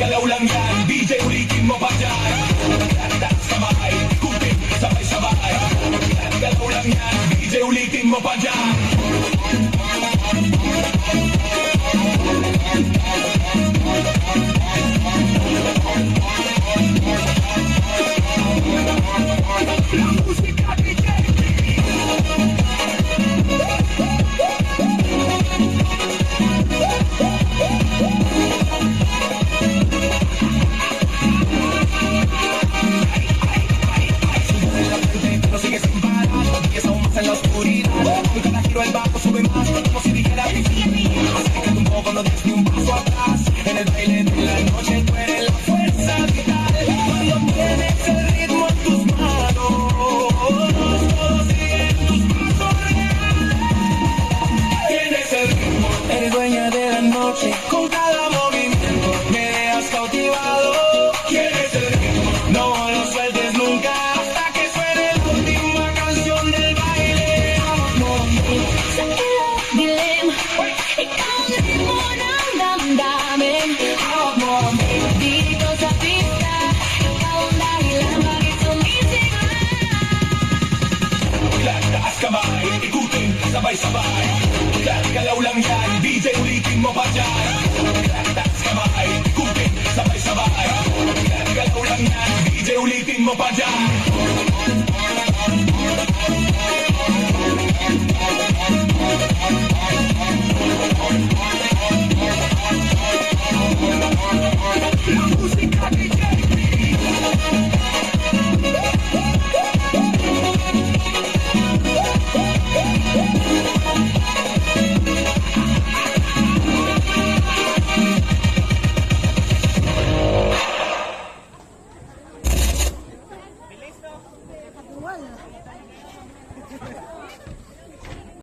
Galaw lang yan, DJ ulitin mo pa dyan. Taas kamay, ikutin, sabay-sabay. Galaw lang yan, DJ ulitin mo pa dyan. En el baile de la noche tú eres la fuerza vital. Cuando mueves el ritmo en tus manos, todos siguen tus pasos reales. Tienes el ritmo, eres dueña de la noche. Con cada movimiento me dejas cautivado. Quieres el ritmo, no lo sueltes nunca hasta que suene la última canción del baile. Sa ilalim, ikaw ang ritmo ng damdamin. Dito sa pista, ikaw ang dahilan bakit sumisigla. Taas kamay, ikutin, sabay-sabay. Galaw lang yan, DJ ulitin mo pa dyan. Taas kamay, ikutin, sabay-sabay. Galaw lang yan, DJ ulitin mo pa dyan. La música DJ.